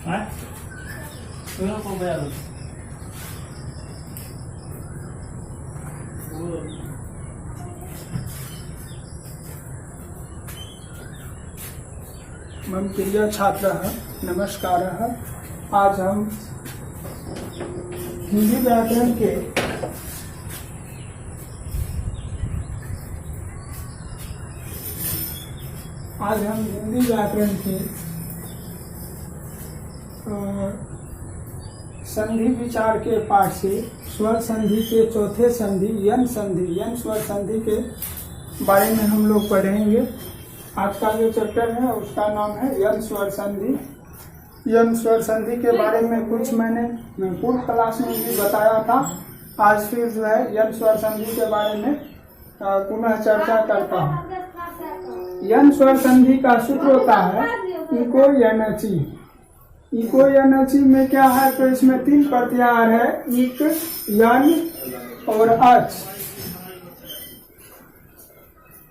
मम प्रिय छात्रः नमस्कारः। आज हम हिंदी व्याकरण के संधि विचार के पाठ से स्वर संधि के चौथे संधि यन स्वर संधि के बारे में हम लोग पढ़ेंगे। आज का जो चैप्टर है उसका नाम है यन स्वर संधि। यन स्वर संधि के बारे में कुछ मैंने पूर्व क्लास में भी बताया था। आज फिर जो है यन स्वर संधि के बारे में पुनः चर्चा करता हूँ। यन स्वर संधि का सूत्र होता है इको यनची। इको यनची में क्या है, तो इसमें 3 प्रत्याहार है, इक, यन और अच।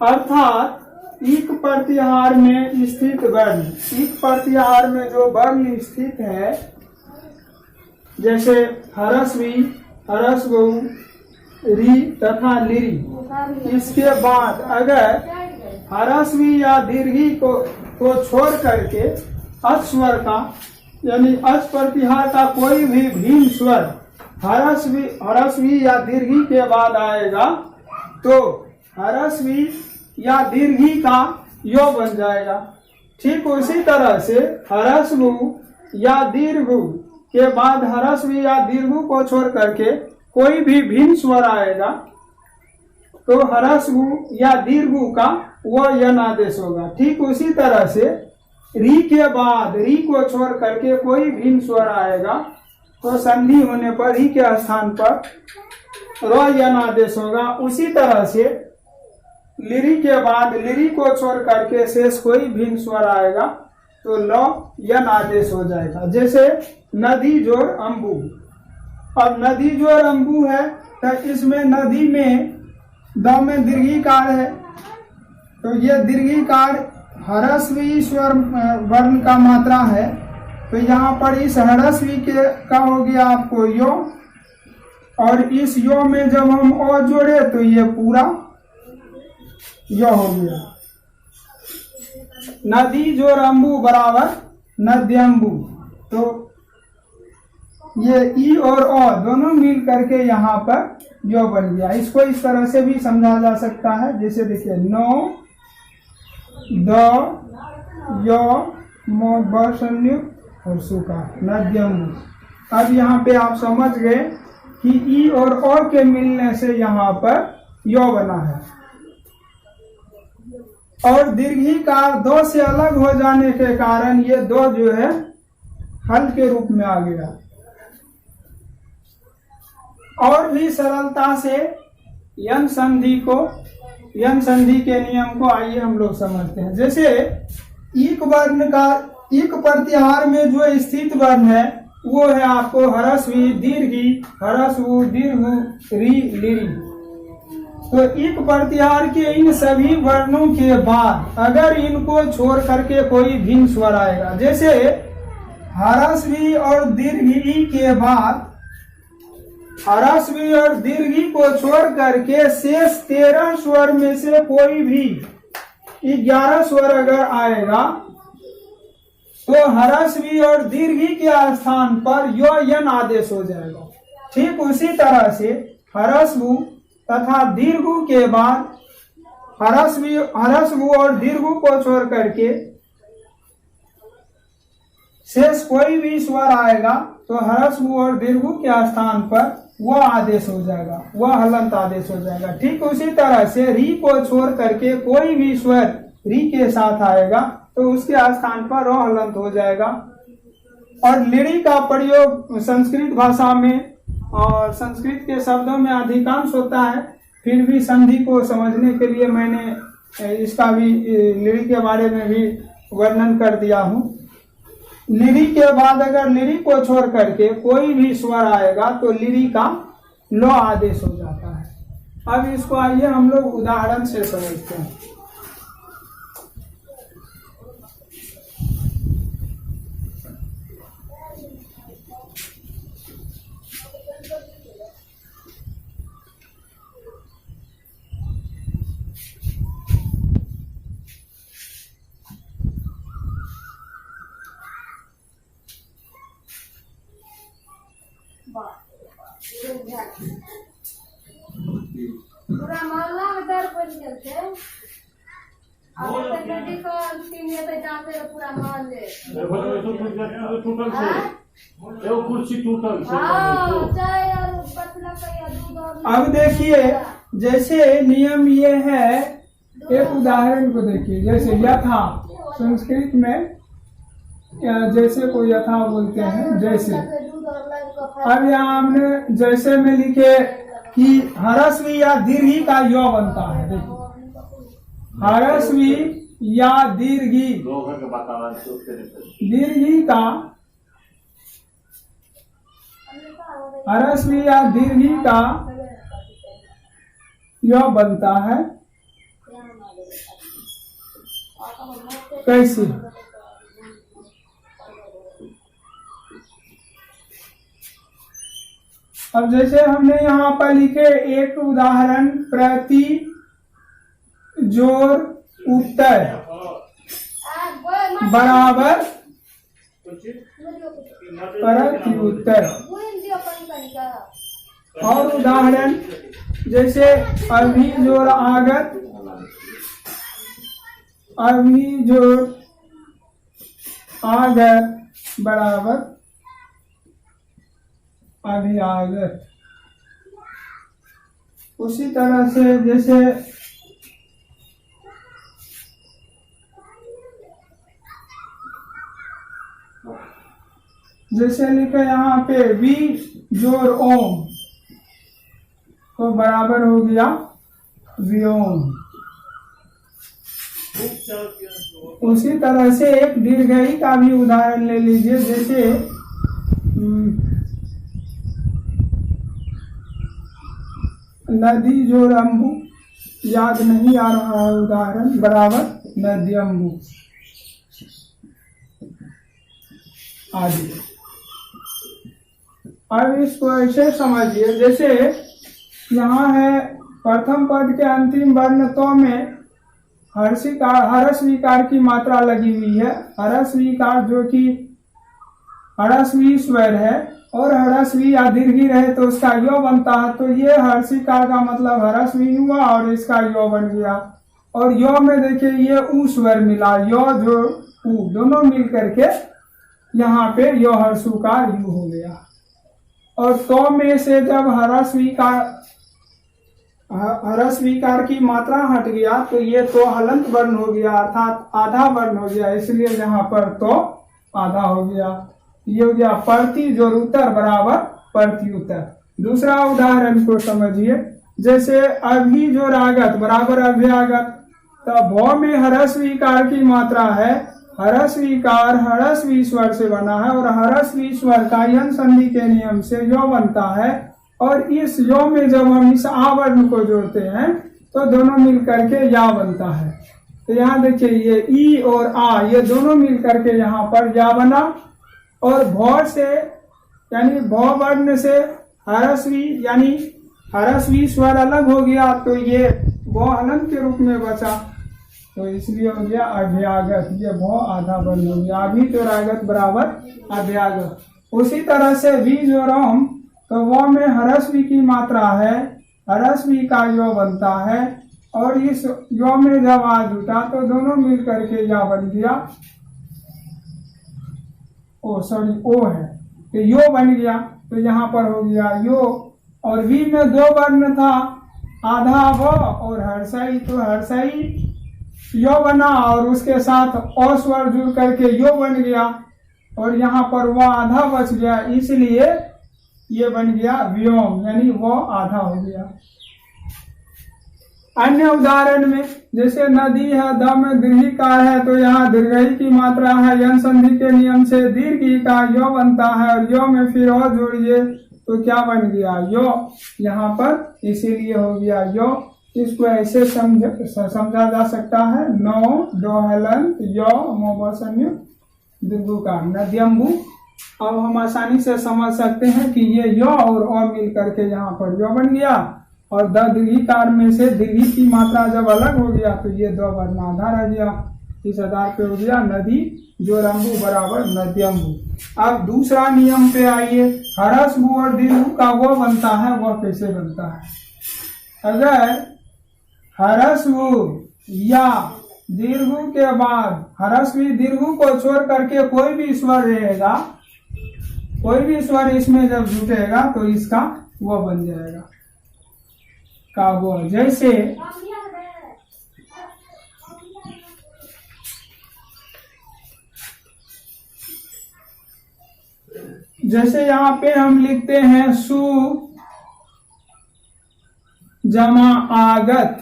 अर्थात इक प्रत्याहार में स्थित वर्ण, इक प्रत्याहार में जो वर्ण स्थित है, जैसे हरस्वी, हरस्व, री तथा लिरी, इसके बाद अगर हरस्वी या दीर्घी को छोड़ करके अच स्वर का यानी अच प्रत्याहार का कोई भी भिन्न स्वर हरस्वी या दीर्घी के बाद आएगा तो हरस्वी या दीर्घी का यो बन जाएगा। ठीक उसी तरह से हरस्व या दीर्घ के बाद हरस्वी या दीर्घ को छोड़ करके कोई भी भिन्न स्वर आएगा तो हरस्व या दीर्घ का वो यन आदेश होगा। ठीक उसी तरह से री के बाद री को छोड़ करके कोई भिन्न स्वर आएगा तो संधि होने पर री के स्थान पर रो यन आदेश होगा। उसी तरह से लिरी के बाद लिरी को छोड़ करके शेष कोई भिन्न स्वर आएगा तो लो यन आदेश हो जाएगा। जैसे नदी जोड़ अंबु। अब नदी जोड़ अंबु है तो इसमें नदी में द में दीर्घिकार है तो ये दीर्घिकार हरस्वी स्वर वर्ण का मात्रा है तो यहाँ पर इस हरस्वी के का हो गया आपको यो, और इस यो में जब हम ओ जोड़े तो ये पूरा यो हो गया। नदी जोड़ अंबु बराबर नद्यंबु। तो ये ई और ओ दोनों मिल करके यहाँ पर यो बन गया। इसको इस तरह से भी समझा जा सकता है, जैसे देखिए नो द यो मो ब संयुक्त और सुका नद्यंबु। अब यहाँ पे आप समझ गए कि ई और ओ के मिलने से यहाँ पर यो बना है और दीर्घी का दो से अलग हो जाने के कारण ये दो जो है हल के रूप में आ गया। और भी सरलता से यन संधि के नियम को आइए हम लोग समझते हैं। जैसे इक वर्ण का इक प्रत्याहार में जो स्थित वर्ण है वो है आपको हरस्वी, दीर्घी, हरस्व, दीर्घ, री, लिरी। तो इक प्रत्याहार के इन सभी वर्णों के बाद अगर इनको छोड़ करके कोई भिन्न स्वर आएगा, जैसे हरस्वी और दीर्घी के बाद हरस्वी और दीर्घी को छोड़ करके शेष 13 स्वर में से कोई भी 11 स्वर अगर आएगा तो हरस्वी और दीर्घी के स्थान पर यो यन आदेश हो जाएगा। ठीक उसी तरह से हरस्व तथा दीर्घ के बाद हरस्व और दीर्घ को छोड़ करके शेष कोई भी स्वर आएगा तो हरस्व और दीर्घ के स्थान पर वह आदेश हो जाएगा, वह हलंत आदेश हो जाएगा। ठीक उसी तरह से री को छोड़ करके कोई भी स्वर री के साथ आएगा तो उसके स्थान पर रो हलंत हो जाएगा। और लिरी का प्रयोग संस्कृत भाषा में और संस्कृत के शब्दों में अधिकांश होता है, फिर भी संधि को समझने के लिए मैंने इसका भी लिरी के बारे में भी वर्णन कर दिया हूँ। लिरी के बाद अगर लिरी को छोड़ करके कोई भी स्वर आएगा तो लिरी का लो आदेश हो जाता है। अब इसको आइए हम लोग उदाहरण से समझते हैं। कुर्सी टूटल। अब देखिए जैसे नियम ये है, एक उदाहरण को देखिए, जैसे यथा, संस्कृत में जैसे को यथा बोलते हैं, जैसे। अब यहाँ हमने जैसे में लिखे कि ह्रस्वी या दीर्घी का यो बनता है। देखिए ह्रस्वी या दीर्घी, दीर्घी का, ह्रस्वी या दीर्घी का यो बनता है। कैसे? अब जैसे हमने यहाँ पर लिखे एक उदाहरण, प्रति जोर उत्तर बराबर प्रति उत्तर। और उदाहरण जैसे अभिजोर आगत, अभिजोर आगत बराबर अभिआगत। उसी तरह से जैसे लिखे यहाँ पे वी जोर ओम तो बराबर हो गया व्योम। उसी तरह से एक दीर्घई का भी उदाहरण ले लीजिए, जैसे नदी जोर अम्बु, याद नहीं आ रहा है उदाहरण, बराबर नदी अम्बु आदि। अब इसको ऐसे समझिए, जैसे यहाँ है प्रथम पद के अंतिम वर्ण तो में हरस्वीकार की मात्रा लगी हुई है। हरस्वीकार जो कि हरस्वी स्वर है और हरस्वी या दीर्घी रहे तो उसका यो बनता है। तो ये हर्षिकार का मतलब हरस्वी हुआ और इसका यो बन गया। और यो में देखिए ये ऊ स्वर मिला, यो जो ऊ दोनों मिल करके यहाँ पे यो हर्षुकार यू हो गया। और तो में से जब हरस्वीकार की मात्रा हट गया तो ये तो हलंत वर्ण हो गया, अर्थात आधा वर्ण हो गया, इसलिए यहाँ पर तो आधा हो गया। ये हो गया प्रति जोर उत्तर बराबर प्रति उत्तर। दूसरा उदाहरण को समझिए, जैसे अभी जोर आगत बराबर अभ्यागत। तो भौ में हरस्वीकार की मात्रा है, हरस्वीकार हरस्वी स्वर से बना है और हरस्वी स्वर का यन संधि के नियम से यो बनता है। और इस यो में जब हम इस आ वर्ण को जोड़ते हैं तो दोनों मिल करके या बनता है। तो यहाँ देखिए ये ई और आ ये दोनों मिल करके यहाँ पर या बना। और भौ से यानी भौ वर्ण से हरस्वी यानी हरस्वी स्वर अलग हो गया तो ये भौ हलंत के रूप में बचा, तो इसलिए हो गया अभ्यागत। ये भौ आधा वर्ण हो गया, अभी जो रागत बराबर अभ्यागत। उसी तरह से वी जो रोम तो वो में हरस्वी की मात्रा है, हरस्वी का यो बनता है और इस यो में जब आ जुटा तो दोनों मिल करके या बन गया। ओ है तो यो बन गया, तो यहाँ पर हो गया यो। और वी में दो वर्ण था, आधा व और हर्षई, तो हर्षई यो बना और उसके साथ ओ स्वर जुड़ करके यो बन गया और यहाँ पर वह आधा बच गया, इसलिए ये बन गया व्योम, यानी वो आधा हो गया। अन्य उदाहरण में जैसे नदी है, द में दीर्घिकार है तो यहाँ दीर्घई की मात्रा है, यन संधि के नियम से दीर्घी का यो बनता है और यो में फिर और जोड़िए तो क्या बन गया यो यहाँ पर, इसीलिए हो गया यो। इसको ऐसे समझा जा सकता है, नौ दो हलंत यो मोबसन्य दुर्गुकार नद्यम्बु। अब हम आसानी से समझ सकते हैं कि ये यो और ओ मिल करके यहाँ पर यो बन गया और द दीर्घिकार में से दीर्घी की मात्रा जब अलग हो गया तो ये दो वर्ण आधा रह गया। इस आधार पे हो गया नदी जोरम्बु बराबर नद्यम्बु। अब दूसरा नियम पे आइए, हरस्व और दीर्घ का वो बनता है, वह कैसे बनता है। अगर ह्रस्व या दीर्घ के बाद ह्रस्व दीर्घ को छोड़ करके कोई भी स्वर रहेगा, कोई भी स्वर इसमें जब जुटेगा तो इसका वो बन जाएगा का वो। जैसे यहाँ पे हम लिखते हैं सु जमा आगत,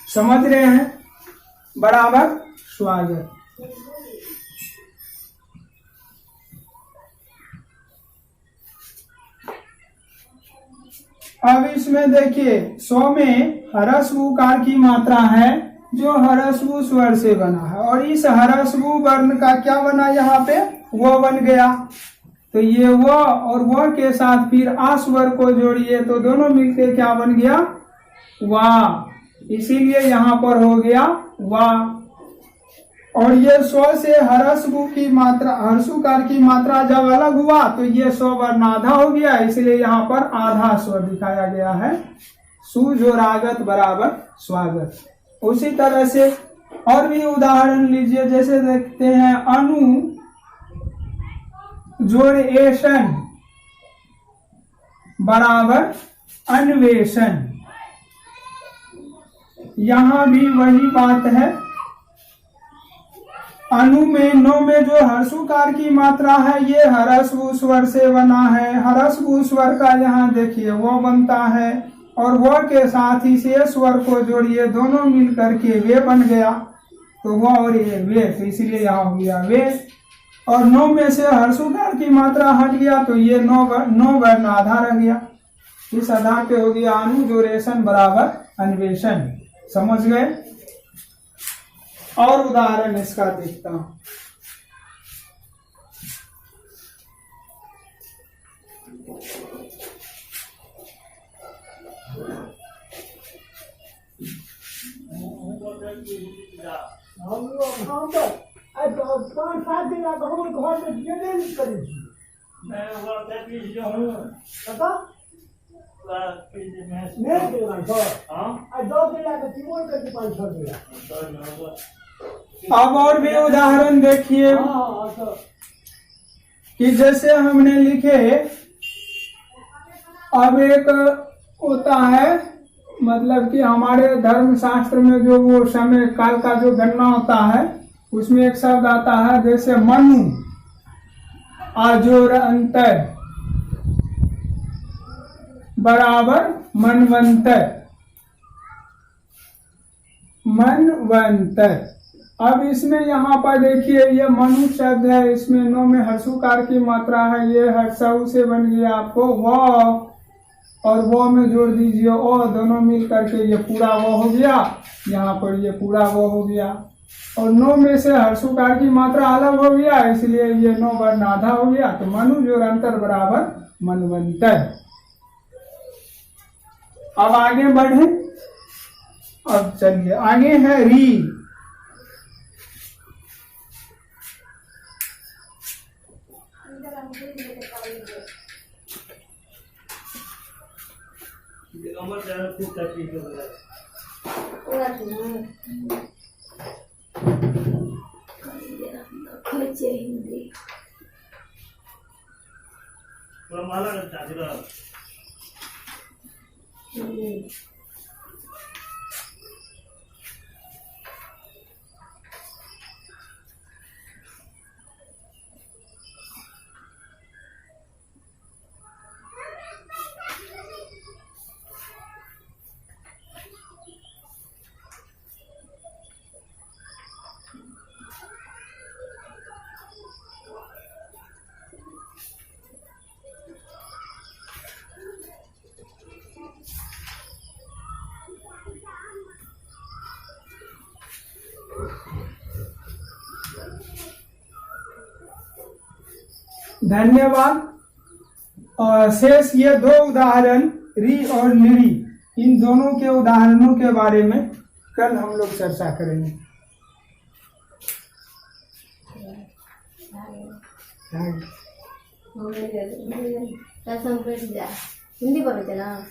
समझ रहे हैं, बराबर स्वागत। अब इसमें देखिए 100 में ह्रस्व उकार की मात्रा है जो ह्रस्व स्वर से बना है, और इस ह्रस्व वर्ण का क्या बना यहाँ पे वो बन गया। तो ये वो और वो के साथ फिर आ स्वर को जोड़िए तो दोनों मिलके क्या बन गया वाह, इसीलिए यहाँ पर हो गया वाह। और ये 100 से ह्रस्व की मात्रा ह्रस्वकार की मात्रा जब अलग हुआ तो ये 100 वर्ण आधा हो गया, इसलिए यहाँ पर आधा स्वर दिखाया गया है। सुजोरागत बराबर स्वागत। उसी तरह से और भी उदाहरण लीजिए, जैसे देखते हैं अनु जोड़ एशन बराबर अन्वेषण। यहां भी वही बात है, अनु में 9 में जो ह्रस्वकार की मात्रा है ये ह्रस्व स्वर से बना है। ह्रस्व स्वर का यहाँ देखिए वो बनता है और वो के साथ ही से स्वर को जोड़िए, दोनों मिल करके वे बन गया। तो वो और ये वे, तो इसीलिए यहाँ हो गया वे। और 9 में से ह्रस्वकार की मात्रा हट गया तो ये 9 वर्ण आधा रह गया। इस आधार पे हो गया अनुजोरेशन बराबर अन्वेषण। समझ गए। और उदाहरण इसका देखता हूं। अब और भी उदाहरण देखिए कि जैसे हमने लिखे, अब एक होता है मतलब कि हमारे धर्म शास्त्र में जो वो समय काल का जो गणना होता है उसमें एक शब्द आता है, जैसे मनु आजोर अंतर बराबर मनवंतर। मनवंतर। अब इसमें यहाँ पर देखिए ये मनु शब्द है, इसमें 9 में ह्रस्वकार की मात्रा है, ये ह्रस्व से बन गया आपको वो, और वो में जोड़ दीजिए ओ, दोनों मिल करके ये पूरा वो हो गया, यहाँ पर ये पूरा वो हो गया। और 9 में से ह्रस्वकार की मात्रा अलग हो गया, इसलिए ये 9 वर्ण आधा हो गया। तो मनु जोड़ अंतर बराबर मनवंतर। अब आगे बढ़े। अब चलिए आगे है री। धन्यवाद। और शेष ये 2 उदाहरण री और लिरी, इन दोनों के उदाहरणों के बारे में कल हम लोग चर्चा करेंगे। हिंदी बोलते ना।